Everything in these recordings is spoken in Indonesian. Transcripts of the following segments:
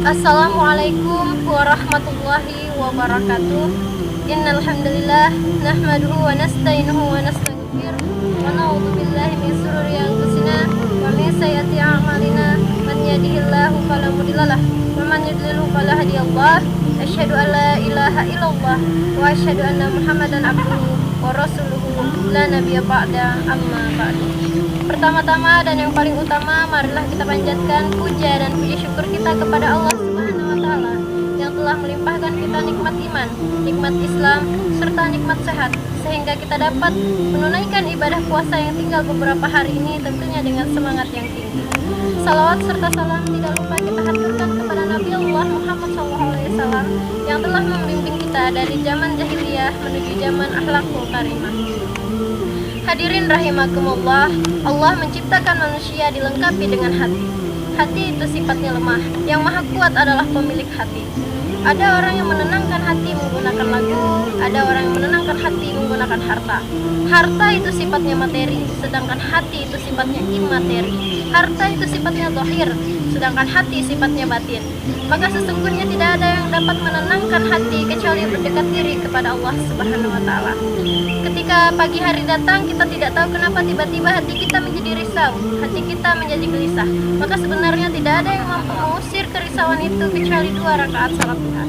Assalamualaikum warahmatullahi wabarakatuh. Innal hamdalillah nahmaduhu wa nasta'inuhu wa nastaghfir wa na'udzu billahi min shururi anfusina wa min sayyiati a'malina. Man yahdihillahu fala mudhillalah wa man yudlilhu fala hadiyalah. Asyhadu an la ilaha illallah wa asyhadu anna Muhammadan abduhu wa rasuluhu la nabiyya ba'da, amma ba'du. Pertama-tama dan yang paling utama, marilah kita panjatkan puja dan puji syukur kita kepada Allah Subhanahu wa taala yang telah melimpahkan kita nikmat iman, nikmat Islam, serta nikmat sehat, sehingga kita dapat menunaikan ibadah puasa yang tinggal beberapa hari ini tentunya dengan semangat yang tinggi. Salawat serta salam tidak lupa kita haturkan kepada Nabi Allah Muhammad SAW yang telah membimbing kita dari zaman jahiliyah menuju zaman akhlakul karimah. Hadirin rahimakumullah, Allah menciptakan manusia dilengkapi dengan hati. Hati itu sifatnya lemah, yang maha kuat adalah pemilik hati. Ada orang yang menenangkan hati menggunakan lagu, ada orang yang menenangkan hati menggunakan harta. Harta itu sifatnya materi, sedangkan hati itu sifatnya imateri. Harta itu sifatnya zahir, sedangkan hati sifatnya batin. Maka sesungguhnya tidak ada yang dapat menenangkan hati kecuali berdekat diri kepada Allah Subhanahu wa taala. Ketika pagi hari datang, kita tidak tahu kenapa tiba-tiba hati kita menjadi risau, hati kita menjadi gelisah. Maka sebenarnya tidak ada yang mampu mengusir kerisauan itu kecuali 2 rakaat salat duha.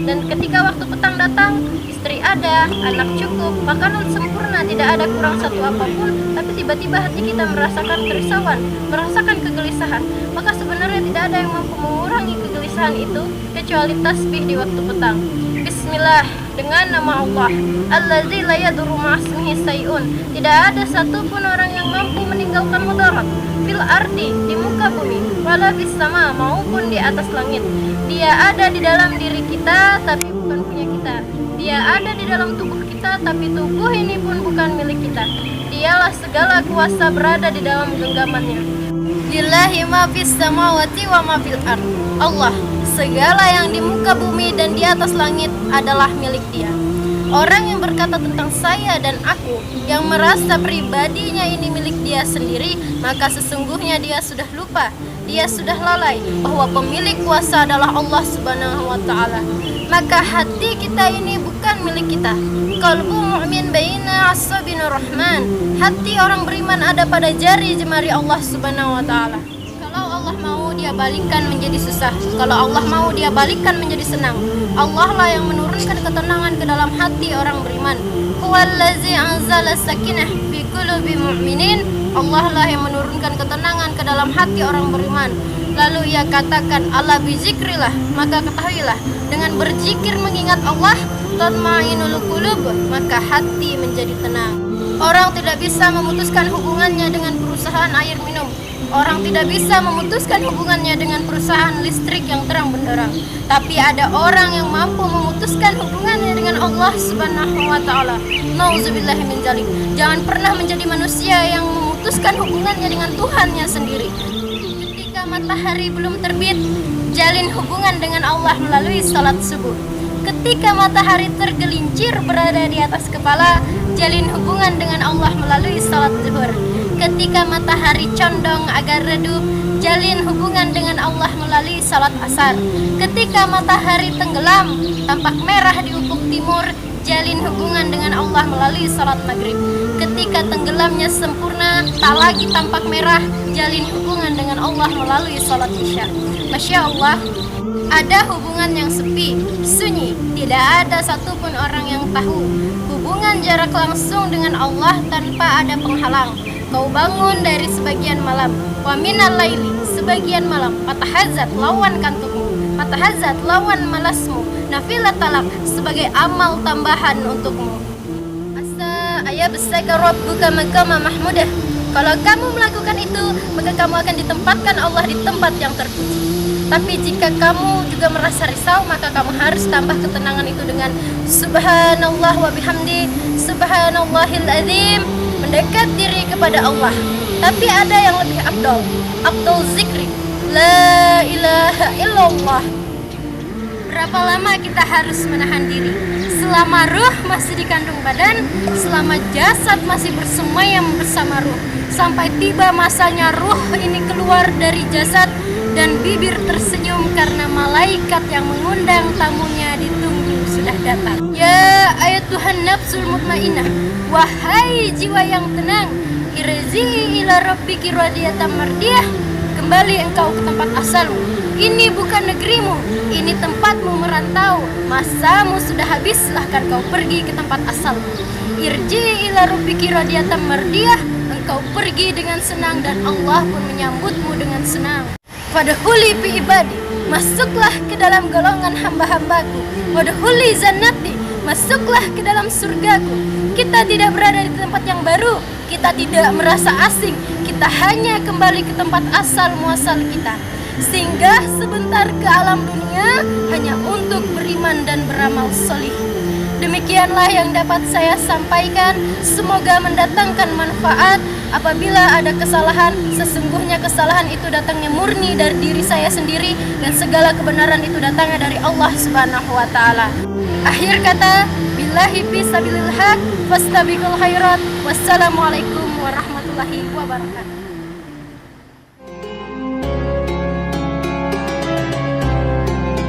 Dan ketika waktu petang datang, istri ada, anak cukup, makanan sempurna, tidak ada kurang satu apapun, tapi tiba-tiba hati kita merasakan kerisauan, merasakan kegelisahan. Maka sebenarnya tidak ada yang mampu mengurangi kegelisahan itu kecuali tasbih di waktu petang. Bismillah, dengan nama Allah, Allazi la yadurru ma'asmihi say'un. Tidak ada satupun orang yang mampu meninggalkan mudarat fil ardi, di muka bumi, wala bis sama, maupun di atas langit. Dia ada di dalam diri kita tapi bukan punya kita. Dia ada di dalam tubuh kita tapi tubuh ini pun bukan milik kita. Dialah segala kuasa berada di dalam genggamannya. Lillahi ma fis samawati wa ma fil ard. Allah, segala yang di muka bumi dan di atas langit adalah milik Dia. Orang yang berkata tentang saya dan aku, yang merasa pribadinya ini milik dia sendiri, maka sesungguhnya dia sudah lupa, dia sudah lalai bahwa pemilik kuasa adalah Allah Subhanahu wa taala. Maka hati kita ini bukan milik kita. Qalbu mu'min baina asabinur rahman. Hati orang beriman ada pada jari jemari Allah Subhanahu wa taala. Kalau Allah mau, Dia balikkan menjadi susah. Kalau Allah mau, Dia balikkan menjadi senang. Allah lah yang menurunkan ketenangan ke dalam hati orang beriman. Huwallazi anzala sakinah fi qulubi mu'minin. Allah lah yang menurunkan ketenangan ke dalam hati orang beriman. Lalu Ia katakan, ala bizikrillah, maka ketahuilah dengan berzikir mengingat Allah, tatma'innul qulub, maka hati menjadi tenang. Orang tidak bisa memutuskan hubungannya dengan perusahaan air minum. Orang tidak bisa memutuskan hubungannya dengan perusahaan listrik yang terang benderang. Tapi ada orang yang mampu memutuskan hubungannya dengan Allah Subhanahu wa taala. Nauzubillahi min dzalik. Jangan pernah menjadi manusia yang memutuskan hubungannya dengan Tuhannya sendiri. Ketika matahari belum terbit, jalin hubungan dengan Allah melalui salat subuh. Ketika matahari tergelincir berada di atas kepala, jalin hubungan dengan Allah melalui salat zuhur. Ketika matahari condong agak redup, jalin hubungan dengan Allah melalui salat asar. Ketika matahari tenggelam, tampak merah di ufuk timur, jalin hubungan dengan Allah melalui salat maghrib. Ketika tenggelamnya sempurna, tak lagi tampak merah, jalin hubungan dengan Allah melalui salat isya. Masya Allah, ada hubungan yang sepi, sunyi, tidak ada satupun orang yang tahu. Hubungan jarak langsung dengan Allah tanpa ada penghalang. Kau bangun dari sebagian malam, wa minal laili, sebagian malam, fatahazat, lawan kantukmu, fatahazat, lawan malasmu, nafilat talak, sebagai amal tambahan untukmu. Asa ayabsaka rabbuka maqama mahmudah. Kalau kamu melakukan itu, maka kamu akan ditempatkan Allah di tempat yang terpuji. Tapi jika kamu juga merasa risau, maka kamu harus tambah ketenangan itu dengan subhanallah wa bihamdi, subhanallahil azim, mendekat diri kepada Allah. Tapi ada yang lebih afdal zikri, la ilaha illallah. Berapa lama kita harus menahan diri? Selama ruh masih dikandung badan, selama jasad masih bersemayam bersama ruh, sampai tiba masanya ruh ini keluar dari jasad dan bibir tersenyum karena malam malaikat yang mengundang tamunya ditunggu sudah datang. Ya ayatuhan nafsul mutmainnah, wahai jiwa yang tenang, irji'i ila rabbiki radiyatan mardiyah, kembali engkau ke tempat asalmu. Ini bukan negerimu, ini tempatmu merantau. Masamu sudah habis, silahkan kau pergi ke tempat asalmu. Irji'i ila rabbiki radiyatan mardiyah, engkau pergi dengan senang dan Allah pun menyambutmu dengan senang. Fadkhuli fi ibadi, masuklah ke dalam golongan hamba-hambaku. Wadkhuli jannati, masuklah ke dalam surgaku. Kita tidak berada di tempat yang baru, kita tidak merasa asing, kita hanya kembali ke tempat asal muasal kita. Singgah sebentar ke alam dunia hanya untuk beriman dan beramal solih. Demikianlah yang dapat saya sampaikan. Semoga mendatangkan manfaat. Apabila ada kesalahan, sesungguhnya kesalahan itu datangnya murni dari diri saya sendiri, dan segala kebenaran itu datangnya dari Allah Subhanahu wa taala. Akhir kata, billahi fisabilil haq, fastabiqul khairat. Wassalamualaikum warahmatullahi wabarakatuh.